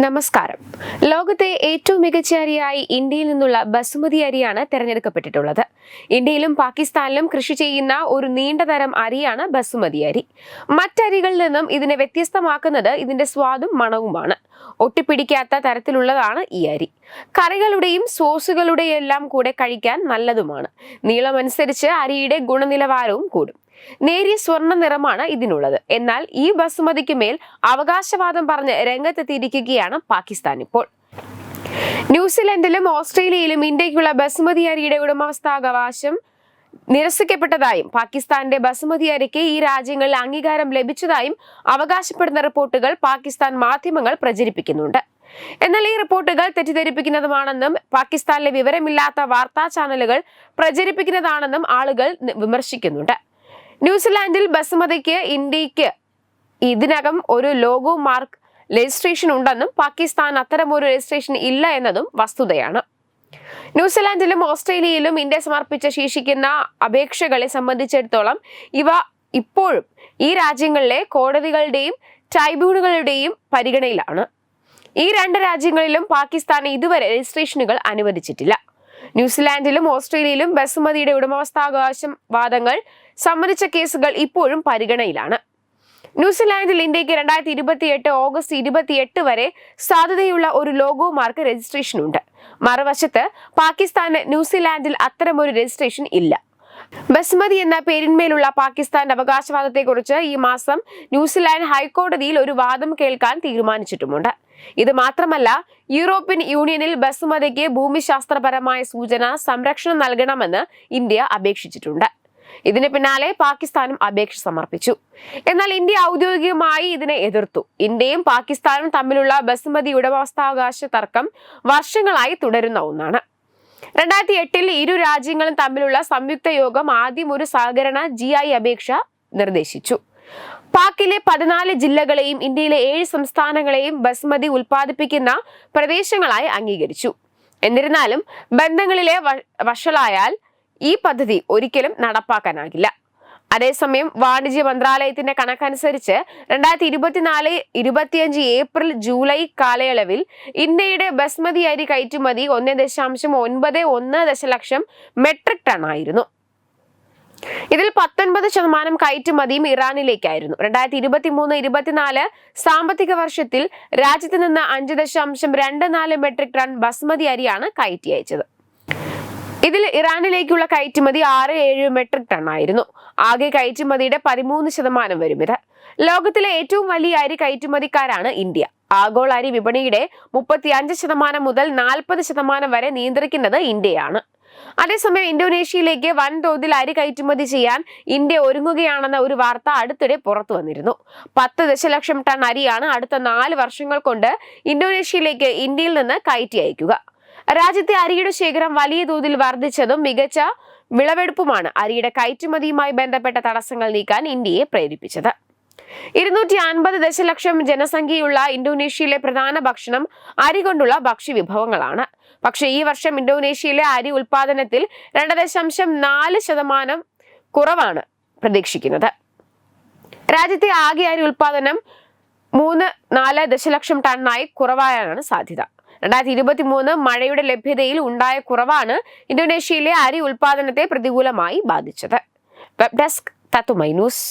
നമസ്കാരം. ലോകത്തെ ഏറ്റവും മികച്ച അരിയായി ഇന്ത്യയിൽ നിന്നുള്ള ബസുമതി അരിയാണ് തിരഞ്ഞെടുക്കപ്പെട്ടിട്ടുള്ളത്. ഇന്ത്യയിലും പാകിസ്ഥാനിലും കൃഷി ചെയ്യുന്ന ഒരു നീണ്ട തരം അരിയാണ് ബസുമതി അരി. മറ്റരികളിൽ നിന്നും ഇതിനെ വ്യത്യസ്തമാക്കുന്നത് ഇതിന്റെ സ്വാദും മണവുമാണ്. ഒട്ടിപ്പിടിക്കാത്ത തരത്തിലുള്ളതാണ് ഈ അരി. കറികളുടെയും സോസുകളുടെയും എല്ലാം കൂടെ കഴിക്കാൻ നല്ലതുമാണ്. നീളമനുസരിച്ച് അരിയുടെ ഗുണനിലവാരവും കൂടും. നേരിയ സ്വർണ്ണ നിറമാണ് ഇതിനുള്ളത്. എന്നാൽ ഈ ബസുമതിക്ക് മേൽ അവകാശവാദം പറഞ്ഞ് രംഗത്തെത്തിയിരിക്കുകയാണ് പാകിസ്ഥാൻ ഇപ്പോൾ. ന്യൂസിലൻഡിലും ഓസ്ട്രേലിയയിലും ഇന്ത്യക്കുള്ള ബസുമതി അരിയുടെ ഉടമസ്ഥാവകാശം നിരസിക്കപ്പെട്ടതായും പാകിസ്ഥാന്റെ ബസുമതി അരിക്ക് ഈ രാജ്യങ്ങളിൽ അംഗീകാരം ലഭിച്ചതായും അവകാശപ്പെടുന്ന റിപ്പോർട്ടുകൾ പാകിസ്ഥാൻ മാധ്യമങ്ങൾ പ്രചരിപ്പിക്കുന്നുണ്ട്. എന്നാൽ ഈ റിപ്പോർട്ടുകൾ തെറ്റിദ്ധരിപ്പിക്കുന്നതുമാണെന്നും പാകിസ്ഥാനിലെ വിവരമില്ലാത്ത വാർത്താ ചാനലുകൾ പ്രചരിപ്പിക്കുന്നതാണെന്നും ആളുകൾ വിമർശിക്കുന്നുണ്ട്. ന്യൂസിലാൻഡിൽ ബസുമതിക്ക് ഇന്ത്യക്ക് ഇതിനകം ഒരു ലോഗോ മാർക്ക് രജിസ്ട്രേഷൻ ഉണ്ടെന്നും പാകിസ്ഥാൻ അത്തരമൊരു രജിസ്ട്രേഷൻ ഇല്ല എന്നതും വസ്തുതയാണ്. ന്യൂസിലാൻഡിലും ഓസ്ട്രേലിയയിലും ഇന്ത്യ സമർപ്പിച്ച ശേഷിക്കുന്ന അപേക്ഷകളെ സംബന്ധിച്ചിടത്തോളം ഇവ ഇപ്പോഴും ഈ രാജ്യങ്ങളിലെ കോടതികളുടെയും ട്രൈബ്യൂണലുകളുടെയും പരിഗണനയിലാണ്. ഈ രണ്ട് രാജ്യങ്ങളിലും പാകിസ്ഥാൻ ഇതുവരെ രജിസ്ട്രേഷനുകൾ അനുവദിച്ചിട്ടില്ല. ന്യൂസിലാൻഡിലും ഓസ്ട്രേലിയയിലും ബസുമതിയുടെ ഉടമസ്ഥാവകാശം വാദങ്ങൾ സംബന്ധിച്ച കേസുകൾ ഇപ്പോഴും പരിഗണനയിലാണ്. ന്യൂസിലാൻഡിൽ ഇന്ത്യക്ക് 2028 ഓഗസ്റ്റ് 28 വരെ സാധ്യതയുള്ള ഒരു ലോഗോ മാർക്ക് രജിസ്ട്രേഷൻ ഉണ്ട്. മറുവശത്ത് പാകിസ്ഥാന് ന്യൂസിലാൻഡിൽ അത്തരമൊരു രജിസ്ട്രേഷൻ ഇല്ല. ബസുമതി എന്ന പേരിന്മേലുള്ള പാകിസ്ഥാന്റെ അവകാശവാദത്തെക്കുറിച്ച് ഈ മാസം ന്യൂസിലാൻഡ് ഹൈക്കോടതിയിൽ ഒരു വാദം കേൾക്കാൻ തീരുമാനിച്ചിട്ടുമുണ്ട്. ഇത് മാത്രമല്ല, യൂറോപ്യൻ യൂണിയനിൽ ബസുമതിക്ക് ഭൂമിശാസ്ത്രപരമായ സൂചന സംരക്ഷണം നൽകണമെന്ന് ഇന്ത്യ അപേക്ഷിച്ചിട്ടുണ്ട്. ഇതിന് പിന്നാലെ പാകിസ്ഥാനും അപേക്ഷ സമർപ്പിച്ചു. എന്നാൽ ഇന്ത്യ ഔദ്യോഗികമായി ഇതിനെ എതിർത്തു. ഇന്ത്യയും പാകിസ്ഥാനും തമ്മിലുള്ള ബസുമതി ഉടമസ്ഥാവകാശ തർക്കം വർഷങ്ങളായി തുടരുന്ന ഒന്നാണ്. 2008 ഇരു രാജ്യങ്ങളും തമ്മിലുള്ള സംയുക്ത യോഗം ആദ്യം ഒരു സഹകരണ GI അപേക്ഷ നിർദ്ദേശിച്ചു. പാക്കിലെ 14 ജില്ലകളെയും ഇന്ത്യയിലെ 7 സംസ്ഥാനങ്ങളെയും ബസുമതി ഉൽപ്പാദിപ്പിക്കുന്ന പ്രദേശങ്ങളായി അംഗീകരിച്ചു. എന്നിരുന്നാലും ബന്ധങ്ങളിലെ വഷളായാൽ ഈ പദ്ധതി ഒരിക്കലും നടപ്പാക്കാനാകില്ല. അതേസമയം വാണിജ്യ മന്ത്രാലയത്തിന്റെ കണക്കനുസരിച്ച് 2024-25 ഏപ്രിൽ ജൂലൈ കാലയളവിൽ ഇന്ത്യയുടെ ബസ്മതി അരി കയറ്റുമതി 1.91 ദശലക്ഷം മെട്രിക് ടൺ ആയിരുന്നു. ഇതിൽ 19% കയറ്റുമതിയും ഇറാനിലേക്കായിരുന്നു. 2023-24 സാമ്പത്തിക വർഷത്തിൽ രാജ്യത്ത് നിന്ന് 5.24 മെട്രിക് ടൺ ബസ്മതി അരിയാണ് കയറ്റി അയച്ചത്. ഇതിൽ ഇറാനിലേക്കുള്ള കയറ്റുമതി 6-7 മെട്രിക് ടൺ ആയിരുന്നു. ആകെ കയറ്റുമതിയുടെ 13% വരും ഇത്. ലോകത്തിലെ ഏറ്റവും വലിയ അരി കയറ്റുമതിക്കാരാണ് ഇന്ത്യ. ആഗോള അരി വിപണിയുടെ 35% മുതൽ 40% വരെ നിയന്ത്രിക്കുന്നത് ഇന്ത്യയാണ്. അതേസമയം ഇന്തോനേഷ്യയിലേക്ക് വൻതോതിൽ അരി കയറ്റുമതി ചെയ്യാൻ ഇന്ത്യ ഒരുങ്ങുകയാണെന്ന ഒരു വാർത്ത അടുത്തിടെ പുറത്തു വന്നിരുന്നു. 10 ദശലക്ഷം ടൺ അരിയാണ് അടുത്ത 4 വർഷങ്ങൾ കൊണ്ട് ഇന്തോനേഷ്യയിലേക്ക് ഇന്ത്യയിൽ നിന്ന് കയറ്റി അയക്കുക. രാജ്യത്തെ അരിയുടെ ശേഖരം വലിയ തോതിൽ വർദ്ധിച്ചതും മികച്ച വിളവെടുപ്പുമാണ് അരിയുടെ കയറ്റുമതിയുമായി ബന്ധപ്പെട്ട തടസ്സങ്ങൾ നീക്കാൻ ഇന്ത്യയെ പ്രേരിപ്പിച്ചത്. 250 ദശലക്ഷം ജനസംഖ്യയുള്ള ഇന്തോനേഷ്യയിലെ പ്രധാന ഭക്ഷണം അരി കൊണ്ടുള്ള ഭക്ഷ്യവിഭവങ്ങളാണ്. പക്ഷേ ഈ വർഷം ഇന്തോനേഷ്യയിലെ അരി ഉൽപാദനത്തിൽ 2.4% കുറവാണ് പ്രതീക്ഷിക്കുന്നത്. രാജ്യത്തെ ആകെ അരി ഉൽപാദനം 3-4 ദശലക്ഷം ടണ്ണായി കുറവാനാണ് സാധ്യത. 2023 മഴയുടെ ലഭ്യതയിൽ ഉണ്ടായ കുറവാണ് ഇന്തോനേഷ്യയിലെ അരി ഉൽപാദനത്തെ പ്രതികൂലമായി ബാധിച്ചത്. വെബ് ഡെസ്ക് തത്തുമൈ ന്യൂസ്.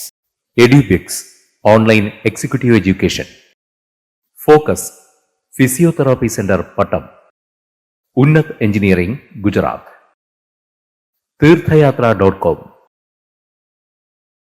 എഡ്യൂബിക്സ് online executive education. Focus physiotherapy centre Pattom. ഉന്നത് എഞ്ചിനീയറിംഗ് ഗുജറാത്ത്. തീർത്ഥയാത്ര.com